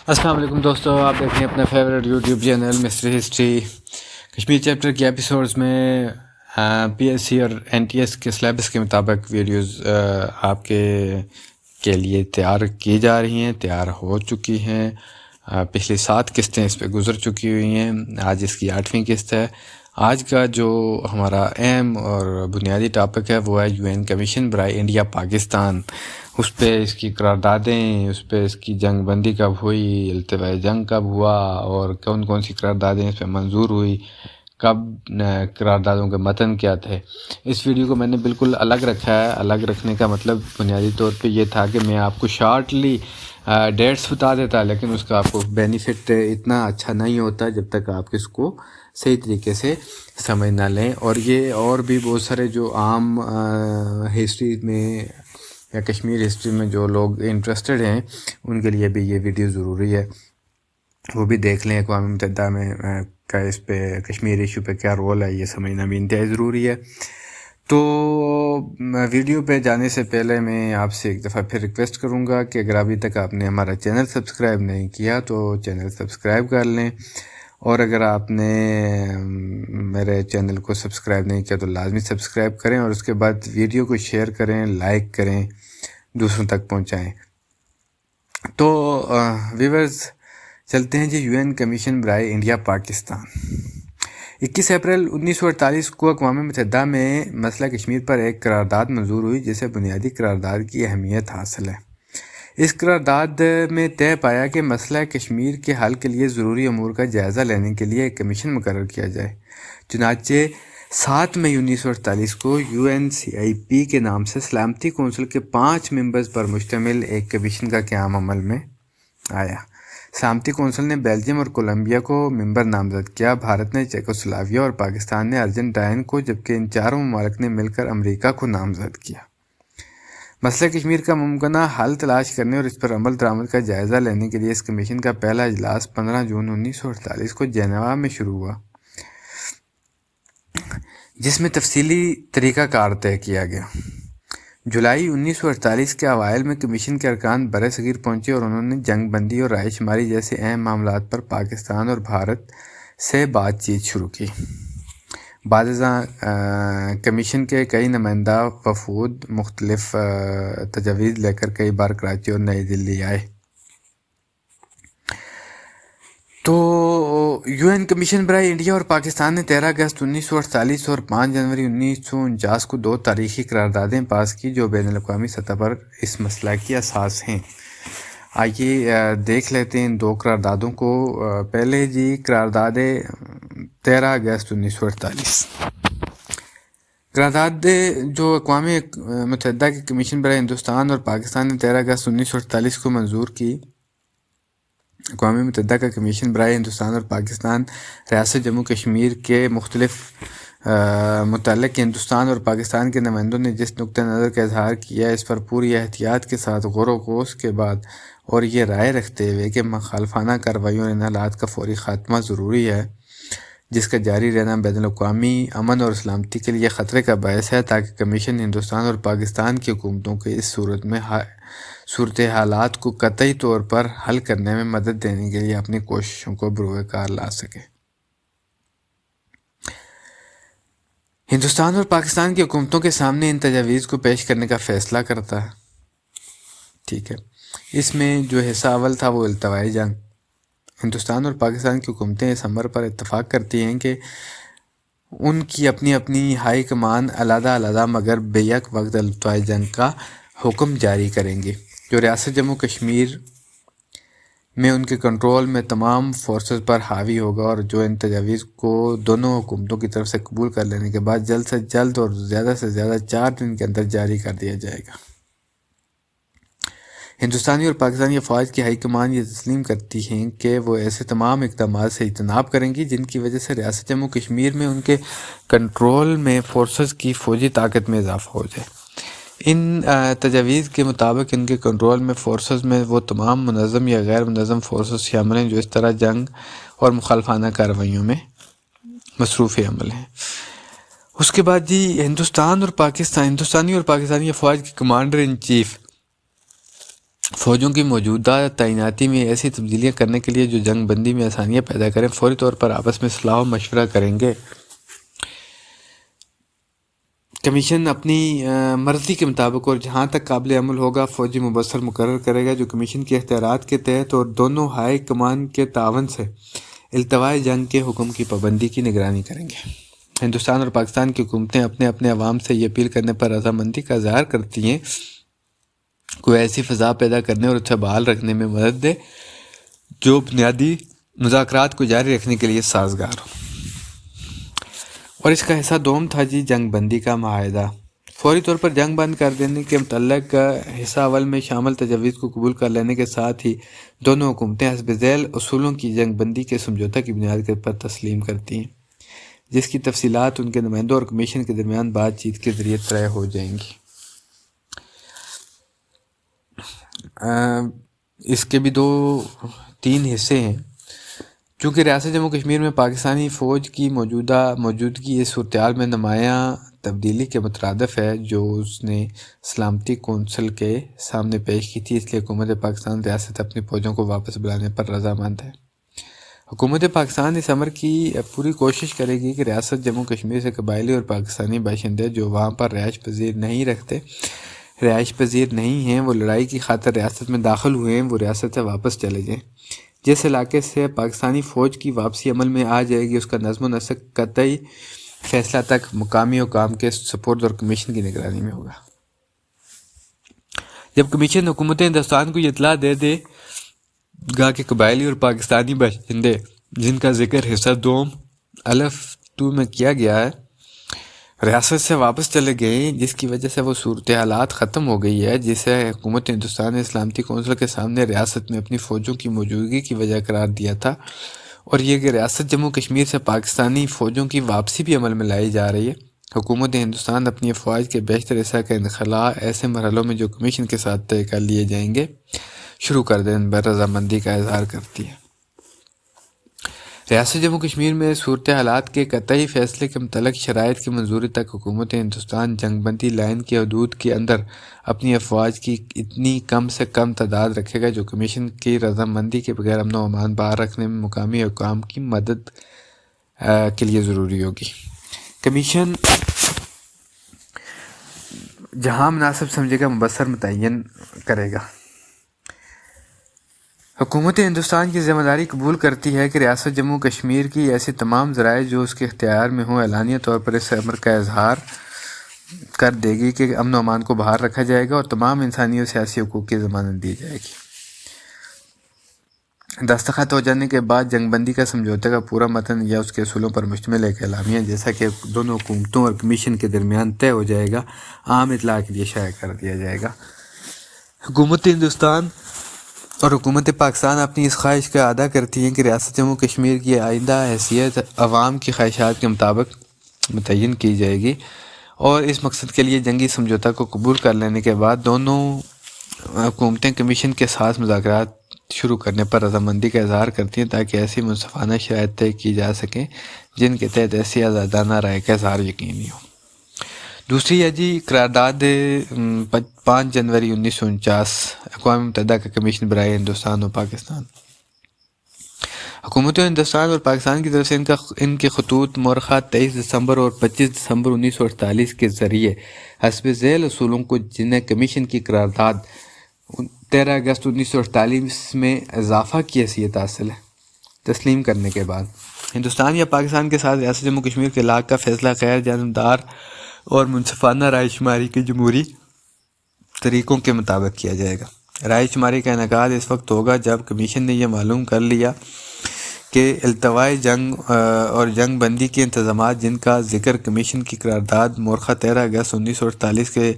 السلام علیکم دوستو، آپ دیکھ رہے ہیں اپنا favourite YouTube channel mystery history Kashmir chapter کے ایپیسوڈز میں پی ایس سی اور این ٹی ایس کے سلیبس کے مطابق ویڈیوز آپ کے لیے تیار کی جا رہی ہیں، تیار ہو چکی ہیں۔ پچھلی 7 قسطیں اس پہ گزر چکی ہوئی ہیں، آج اس کی 8ویں قسط ہے۔ آج کا جو ہمارا اہم اور بنیادی ٹاپک ہے وہ ہے یو این کمیشن برائے انڈیا پاکستان۔ اس پہ اس کی قراردادیں، اس پہ اس کی جنگ بندی کب ہوئی، التواء جنگ کب ہوا، اور کون کون سی قراردادیں اس پہ منظور ہوئی، کب قراردادوں کے متن کیا تھے۔ اس ویڈیو کو میں نے بالکل الگ رکھا ہے۔ الگ رکھنے کا مطلب بنیادی طور پہ یہ تھا کہ میں آپ کو شارٹلی ڈیٹس بتا دیتا، لیکن اس کا آپ کو بینیفٹ اتنا اچھا نہیں ہوتا جب تک آپ اس کو صحیح طریقے سے سمجھ نہ لیں۔ اور یہ اور بھی بہت سارے جو عام ہسٹری میں یا کشمیر ہسٹری میں جو لوگ انٹرسٹڈ ہیں ان کے لیے بھی یہ ویڈیو ضروری ہے، وہ بھی دیکھ لیں۔ اقوام متحدہ میں کا اس پہ کشمیر ایشو پہ کیا رول ہے، یہ سمجھنا بھی انتہائی ضروری ہے۔ تو ویڈیو پہ جانے سے پہلے میں آپ سے ایک دفعہ پھر ریکویسٹ کروں گا کہ اگر ابھی تک آپ نے ہمارا چینل سبسکرائب نہیں کیا تو چینل سبسکرائب کر لیں، اور اگر آپ نے میرے چینل کو سبسکرائب نہیں کیا تو لازمی سبسکرائب کریں، اور اس کے بعد ویڈیو کو شیئر کریں، لائک کریں، دوسروں تک پہنچائیں۔ تو ویورز چلتے ہیں جی یو این کمیشن برائے انڈیا پاکستان۔ 21 اپریل 1948 کو اقوام متحدہ میں مسئلہ کشمیر پر ایک قرارداد منظور ہوئی جسے بنیادی قرارداد کی اہمیت حاصل ہے۔ اس قرارداد میں طے پایا کہ مسئلہ کشمیر کے حل کے لیے ضروری امور کا جائزہ لینے کے لیے ایک کمیشن مقرر کیا جائے۔ چنانچہ 7 مئی 1948 کو یو این سی آئی پی کے نام سے سلامتی کونسل کے 5 ممبرز پر مشتمل ایک کمیشن کا قیام عمل میں آیا۔ سلامتی کونسل نے بیلجیم اور کولمبیا کو ممبر نامزد کیا، بھارت نے چیکوسلواکیہ اور پاکستان نے ارجنٹائن کو، جبکہ ان چاروں ممالک نے مل کر امریکہ کو نامزد کیا۔ مسئلہ کشمیر کا ممکنہ حل تلاش کرنے اور اس پر عمل درآمد کا جائزہ لینے کے لیے اس کمیشن کا پہلا اجلاس 15 جون 1948 کو جنیوا میں شروع ہوا، جس میں تفصیلی طریقہ کار طے کیا گیا۔ جولائی 1948 کے اوائل میں کمیشن کے ارکان بر صغیر پہنچے اور انہوں نے جنگ بندی اور رائے شماری جیسے اہم معاملات پر پاکستان اور بھارت سے بات چیت شروع کی۔ بعد ازاں کمیشن کے کئی نمائندہ وفود مختلف تجاویز لے کر کئی بار کراچی اور نئی دلی آئے۔ تو یو این کمیشن برائے انڈیا اور پاکستان نے 13 اگست 1948 اور 5 جنوری 1949 کو 2 تاریخی قراردادیں پاس کی جو بین الاقوامی سطح پر اس مسئلہ کی اساس ہیں۔ آئیے دیکھ لیتے ہیں ان 2 قراردادوں کو۔ پہلے جی قرارداد 13 اگست 1948۔ قرارداد جو اقوام متحدہ کے کمیشن برائے ہندوستان اور پاکستان نے 13 اگست 1948 کو منظور کی۔ اقوام متحدہ کا کمیشن برائے ہندوستان اور پاکستان ریاست جموں کشمیر کے مختلف متعلق ہندوستان اور پاکستان کے نمائندوں نے جس نقطہ نظر کا اظہار کیا اس پر پوری احتیاط کے ساتھ غور و خوض کے بعد اور یہ رائے رکھتے ہوئے کہ مخالفانہ کارروائیوں اور ان حالات کا فوری خاتمہ ضروری ہے جس کا جاری رہنا بین الاقوامی امن اور سلامتی کے لیے خطرے کا باعث ہے، تاکہ کمیشن ہندوستان اور پاکستان کی حکومتوں کو اس صورتحالات کو قطعی طور پر حل کرنے میں مدد دینے کے لیے اپنی کوششوں کو بروئے کار لا سکے۔ ہندوستان اور پاکستان کی حکومتوں کے سامنے ان تجاویز کو پیش کرنے کا فیصلہ کرتا ہے۔ ٹھیک ہے، اس میں جو حصہ اول تھا وہ التواء جنگ۔ ہندوستان اور پاکستان کی حکومتیں اس امر پر اتفاق کرتی ہیں کہ ان کی اپنی اپنی ہائی کمان علیحدہ علیحدہ مگر بیک وقت التواء جنگ کا حکم جاری کریں گی، جو ریاست جموں کشمیر میں ان کے کنٹرول میں تمام فورسز پر حاوی ہوگا، اور جو ان تجاویز کو دونوں حکومتوں کی طرف سے قبول کر لینے کے بعد جلد سے جلد اور زیادہ سے زیادہ 4 دن کے اندر جاری کر دیا جائے گا۔ ہندوستانی اور پاکستانی افواج کی ہائی کمان یہ تسلیم کرتی ہیں کہ وہ ایسے تمام اقدامات سے اجتناب کریں گی جن کی وجہ سے ریاست جموں کشمیر میں ان کے کنٹرول میں فورسز کی فوجی طاقت میں اضافہ ہو جائے۔ ان تجاویز کے مطابق ان کے کنٹرول میں فورسز میں وہ تمام منظم یا غیر منظم فورسز شامل ہیں جو اس طرح جنگ اور مخالفانہ کارروائیوں میں مصروف عمل ہیں۔ اس کے بعد جی ہندوستانی اور پاکستانی افواج کے کمانڈر ان چیف فوجوں کی موجودہ تعیناتی میں ایسی تبدیلیاں کرنے کے لیے جو جنگ بندی میں آسانیاں پیدا کریں، فوری طور پر آپس میں صلاح و مشورہ کریں گے۔ کمیشن اپنی مرضی کے مطابق اور جہاں تک قابل عمل ہوگا فوجی مبصر مقرر کرے گا جو کمیشن کے اختیارات کے تحت اور دونوں ہائی کمان کے تعاون سے التوائی جنگ کے حکم کی پابندی کی نگرانی کریں گے۔ ہندوستان اور پاکستان کی حکومتیں اپنے اپنے عوام سے یہ اپیل کرنے پر رضامندی کا اظہار کرتی ہیں کوئی ایسی فضا پیدا کرنے اور اسے بحال رکھنے میں مدد دے جو بنیادی مذاکرات کو جاری رکھنے کے لیے سازگار ہو۔ اور اس کا حصہ دوم تھا جنگ بندی کا معاہدہ۔ فوری طور پر جنگ بند کر دینے کے متعلق حصہ اول میں شامل تجاویز کو قبول کر لینے کے ساتھ ہی دونوں حکومتیں حسب ذیل اصولوں کی جنگ بندی کے سمجھوتہ کی بنیاد پر تسلیم کرتی ہیں، جس کی تفصیلات ان کے نمائندوں اور کمیشن کے درمیان بات چیت کے ذریعے طے ہو جائیں گی۔ اس کے بھی 2-3 حصے ہیں۔ چونکہ ریاست جموں کشمیر میں پاکستانی فوج کی موجودگی اس صورتحال میں نمایاں تبدیلی کے مترادف ہے جو اس نے سلامتی کونسل کے سامنے پیش کی تھی، اس لیے حکومت پاکستان ریاست اپنی فوجوں کو واپس بلانے پر رضامند ہے۔ حکومت پاکستان اس امر کی پوری کوشش کرے گی کہ ریاست جموں کشمیر سے قبائلی اور پاکستانی باشندے جو وہاں پر رہائش پذیر نہیں ہیں، وہ لڑائی کی خاطر ریاست میں داخل ہوئے ہیں، وہ ریاست سے واپس چلے جائیں۔ جس علاقے سے پاکستانی فوج کی واپسی عمل میں آ جائے گی اس کا نظم و نسق قطعی فیصلہ تک مقامی حکام کے سپرد اور کمیشن کی نگرانی میں ہوگا۔ جب کمیشن حکومت ہندوستان کو یہ اطلاع دے دے گا کہ قبائلی اور پاکستانی باشندے جن کا ذکر حصہ دوم الف 2 میں کیا گیا ہے ریاست سے واپس چلے گئے، جس کی وجہ سے وہ صورتحالات ختم ہو گئی ہے جسے حکومت ہندوستان نے سلامتی کونسل کے سامنے ریاست میں اپنی فوجوں کی موجودگی کی وجہ قرار دیا تھا، اور یہ کہ ریاست جموں کشمیر سے پاکستانی فوجوں کی واپسی بھی عمل میں لائی جا رہی ہے۔ حکومت ہندوستان اپنی افواج کے بیشتر حصہ کا انخلاء ایسے مرحلوں میں جو کمیشن کے ساتھ طے کر لیے جائیں گے شروع کر دینے پر رضامندی کا اظہار کرتی ہے۔ ریاست جموں کشمیر میں صورتحالات کے قطعی فیصلے کے متعلق شرائط کی منظوری تک حکومت ہندوستان جنگ بندی لائن کی حدود کے اندر اپنی افواج کی اتنی کم سے کم تعداد رکھے گا جو کمیشن کی رضامندی کے بغیر امن و امان باہر رکھنے میں مقامی حکام کی مدد کے لیے ضروری ہوگی۔ کمیشن جہاں مناسب سمجھے گا مبصر متعین کرے گا۔ حکومت ہندوستان کی ذمہ داری قبول کرتی ہے کہ ریاست جموں کشمیر کی ایسی تمام ذرائع جو اس کے اختیار میں ہوں اعلانیہ طور پر اس امر کا اظہار کر دے گی کہ امن و امان کو باہر رکھا جائے گا اور تمام انسانی اور سیاسی حقوق کی ضمانت دی جائے گی۔ دستخط ہو جانے کے بعد جنگ بندی کا سمجھوتے کا پورا متن یا اس کے اصولوں پر مشتمل ایک اعلامیہ جیسا کہ دونوں حکومتوں اور کمیشن کے درمیان طے ہو جائے گا عام اطلاع کے لیے شائع کر دیا جائے گا۔ حکومت ہندوستان اور حکومت پاکستان اپنی اس خواہش کا اعادہ کرتی ہیں کہ ریاست جموں کشمیر کی آئندہ حیثیت عوام کی خواہشات کے مطابق متعین کی جائے گی، اور اس مقصد کے لیے جنگی سمجھوتہ کو قبول کر لینے کے بعد دونوں حکومتیں کمیشن کے ساتھ مذاکرات شروع کرنے پر رضامندی کا اظہار کرتی ہیں تاکہ ایسی منصفانہ شرائط طے کی جا سکیں جن کے تحت ایسی آزادانہ رائے کا اظہار یقینی ہو۔ دوسری ہے قرارداد 5 جنوری 1949 اقوام متحدہ کا کمیشن برائے ہندوستان اور پاکستان۔ حکومت ہندوستان اور پاکستان کی طرف سے ان کے خطوط مورخہ 23 دسمبر اور 25 دسمبر 1948 کے ذریعے حسب ذیل اصولوں کو جنہیں کمیشن کی قرارداد 13 اگست 1948 میں اضافہ کی حیثیت حاصل ہے، تسلیم کرنے کے بعد ہندوستان یا پاکستان کے ساتھ ریاست جموں کشمیر کے علاقے کا فیصلہ غیر جانبدار اور منصفانہ رائے شماری کے جمہوری طریقوں کے مطابق کیا جائے گا۔ رائے شماری کا انعقاد اس وقت ہوگا جب کمیشن نے یہ معلوم کر لیا کہ التوائی جنگ اور جنگ بندی کے انتظامات جن کا ذکر کمیشن کی قرارداد مورخہ 13 اگست 1948 کے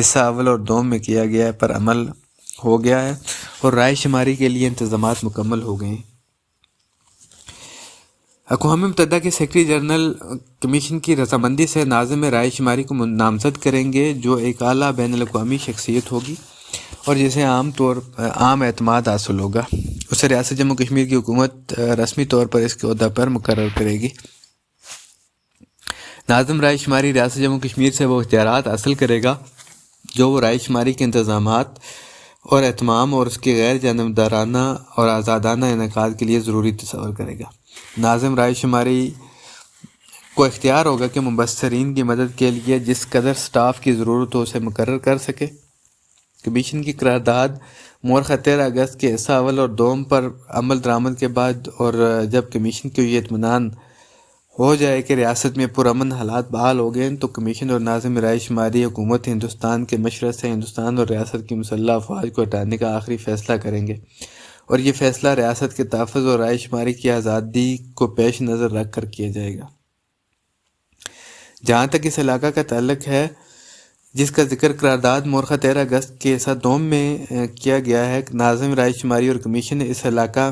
حصہ اول اور دوم میں کیا گیا ہے پر عمل ہو گیا ہے اور رائے شماری کے لیے انتظامات مکمل ہو گئے ہیں۔ اقوام متحدہ کے سیکرٹری جنرل کمیشن کی رضامندی سے ناظم رائے شماری کو نامزد کریں گے جو ایک اعلیٰ بین الاقوامی شخصیت ہوگی اور جسے عام اعتماد حاصل ہوگا۔ اسے ریاست جموں کشمیر کی حکومت رسمی طور پر اس کے عہدہ پر مقرر کرے گی۔ ناظم رائے شماری ریاست جموں کشمیر سے وہ اختیارات حاصل کرے گا جو وہ رائے شماری کے انتظامات اور اہتمام اور اس کے غیر جانبدارانہ اور آزادانہ انعقاد کے لیے ضروری تصور کرے گا۔ ناظم رائے شماری کو اختیار ہوگا کہ مبصرین کی مدد کے لیے جس قدر سٹاف کی ضرورت ہو اسے مقرر کر سکے۔ کمیشن کی قرارداد مورخہ 13 اگست کے حصہ اول اور دوم پر عمل درآمد کے بعد اور جب کمیشن کو یہ اطمینان ہو جائے کہ ریاست میں پرامن حالات بحال ہو گئے تو کمیشن اور ناظم رائے شماری حکومت ہندوستان کے مشرق سے ہندوستان اور ریاست کی مسلح افواج کو ہٹانے کا آخری فیصلہ کریں گے، اور یہ فیصلہ ریاست کے تحفظ اور رائے شماری کی آزادی کو پیش نظر رکھ کر کیا جائے گا۔ جہاں تک اس علاقہ کا تعلق ہے جس کا ذکر قرارداد مورخہ 13 اگست کے حصہ دوم میں کیا گیا ہے، ناظم رائے شماری اور کمیشن اس علاقہ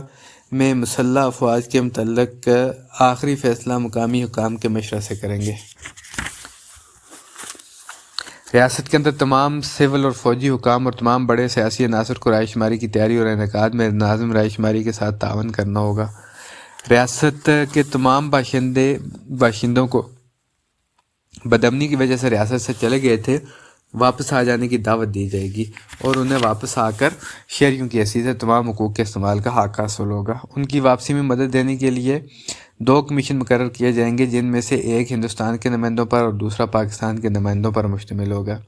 میں مسلح افواج کے متعلق آخری فیصلہ مقامی حکام کے مشورے سے کریں گے۔ ریاست کے اندر تمام سول اور فوجی حکام اور تمام بڑے سیاسی عناصر کو رائے شماری کی تیاری اور انعقاد میں ناظم رائے شماری کے ساتھ تعاون کرنا ہوگا۔ ریاست کے تمام باشندوں کو بدامنی کی وجہ سے ریاست سے چلے گئے تھے واپس آ جانے کی دعوت دی جائے گی، اور انہیں واپس آ کر شہریوں کی حیثیت سے تمام حقوق کے استعمال کا حق حاصل ہوگا۔ ان کی واپسی میں مدد دینے کے لیے 2 کمیشن مقرر کیے جائیں گے، جن میں سے ایک ہندوستان کے نمائندوں پر اور دوسرا پاکستان کے نمائندوں پر مشتمل ہوگا۔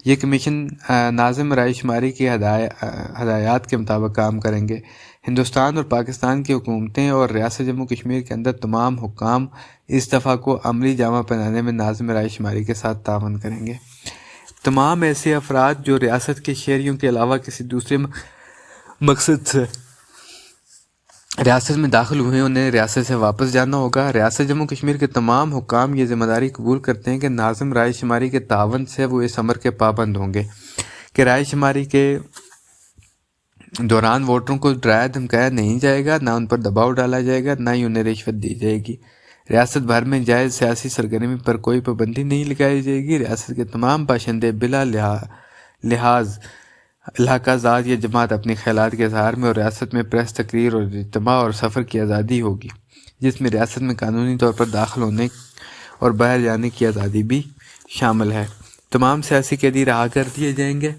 یہ کمیشن ناظم رائے شماری کی ہدایات کے مطابق کام کریں گے۔ ہندوستان اور پاکستان کی حکومتیں اور ریاست جموں کشمیر کے اندر تمام حکام اس دفعہ کو عملی جامہ پہنانے میں ناظم رائے شماری کے ساتھ تعاون کریں گے۔ تمام ایسے افراد جو ریاست کے شہریوں کے علاوہ کسی دوسرے مقصد سے ریاست میں داخل ہوئے انہیں ریاست سے واپس جانا ہوگا۔ ریاست جموں کشمیر کے تمام حکام یہ ذمہ داری قبول کرتے ہیں کہ ناظم رائے شماری کے تعاون سے وہ اس امر کے پابند ہوں گے کہ رائے شماری کے دوران ووٹروں کو ڈرایا دھمکایا نہیں جائے گا، نہ ان پر دباؤ ڈالا جائے گا، نہ ہی انہیں رشوت دی جائے گی۔ ریاست بھر میں جائز سیاسی سرگرمی پر کوئی پابندی نہیں لگائی جائے گی۔ ریاست کے تمام باشندے بلا لحاظ علاقہ ذات یا جماعت اپنی خیالات کے اظہار میں اور ریاست میں پریس تقریر اور اجتماع اور سفر کی آزادی ہوگی، جس میں ریاست میں قانونی طور پر داخل ہونے اور باہر جانے کی آزادی بھی شامل ہے۔ تمام سیاسی قیدی رہا کر دیے جائیں گے۔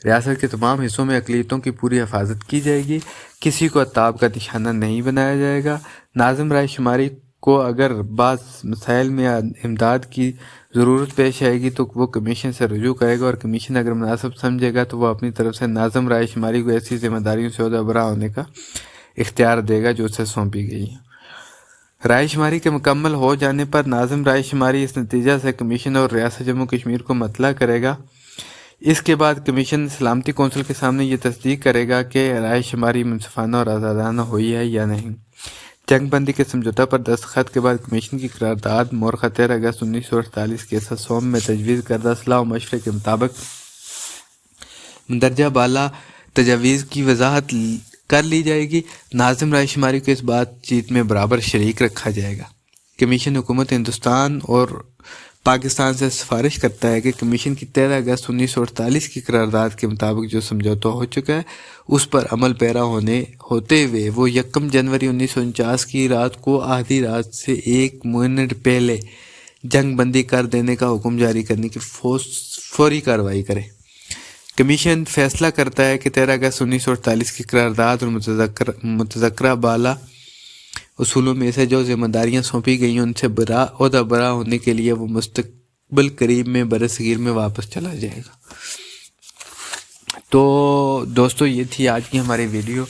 ریاست کے تمام حصوں میں اقلیتوں کی پوری حفاظت کی جائے گی، کسی کو عطاب کا نشانہ نہیں بنایا جائے گا۔ ناظم رائے شماری کو اگر بعض مسائل میں امداد کی ضرورت پیش آئے گی تو وہ کمیشن سے رجوع کرے گا، اور کمیشن اگر مناسب سمجھے گا تو وہ اپنی طرف سے ناظم رائے شماری کو ایسی ذمہ داریوں سے عہدہ برا ہونے کا اختیار دے گا جو اسے سونپی گئی ہیں۔ رائے شماری کے مکمل ہو جانے پر ناظم رائے شماری اس نتیجہ سے کمیشن اور ریاست جموں کشمیر کو مطلع کرے گا۔ اس کے بعد کمیشن سلامتی کونسل کے سامنے یہ تصدیق کرے گا کہ رائے شماری منصفانہ اور آزادانہ ہوئی ہے یا نہیں۔ جنگ بندی کے سمجھوتہ پر دستخط کے بعد کمیشن کی قرارداد مورخہ 13 اگست 1948 کے سوم میں تجویز کردہ صلاح و مشورے کے مطابق مندرجہ بالا تجاویز کی وضاحت کر لی جائے گی۔ ناظم رائے شماری کو اس بات چیت میں برابر شریک رکھا جائے گا۔ کمیشن حکومت ہندوستان اور پاکستان سے سفارش کرتا ہے کہ کمیشن کی 13 اگست 1948 کی قرارداد کے مطابق جو سمجھوتہ ہو چکا ہے اس پر عمل پیرا ہوتے ہوئے وہ 1 جنوری 1949 کی رات کو آدھی رات سے 1 منٹ پہلے جنگ بندی کر دینے کا حکم جاری کرنے کی فوری کارروائی کرے۔ کمیشن فیصلہ کرتا ہے کہ 13 اگست 1948 کی قرارداد اور متذکرہ بالا اصولوں میں سے جو ذمہ داریاں سونپی گئی ہیں ان سے عہدہ برا ہونے کے لیے وہ مستقبل قریب میں برصغیر میں واپس چلا جائے گا۔ تو دوستو یہ تھی آج کی ہماری ویڈیو۔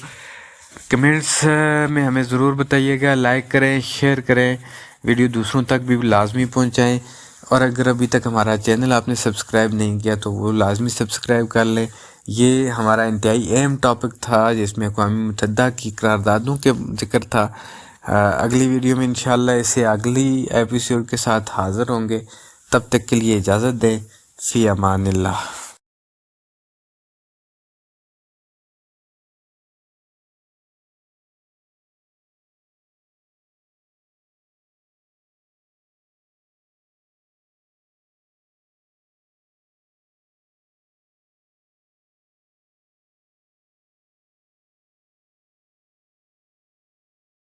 کمنٹس میں ہمیں ضرور بتائیے گا، لائک کریں، شیئر کریں، ویڈیو دوسروں تک بھی لازمی پہنچائیں، اور اگر ابھی تک ہمارا چینل آپ نے سبسکرائب نہیں کیا تو وہ لازمی سبسکرائب کر لیں۔ یہ ہمارا انتہائی اہم ٹاپک تھا جس میں اقوام متحدہ کی قراردادوں کے ذکر تھا۔ اگلی ویڈیو میں انشاءاللہ اسے اگلی ایپیسوڈ کے ساتھ حاضر ہوں گے۔ تب تک کے لیے اجازت دیں۔ فی امان اللہ۔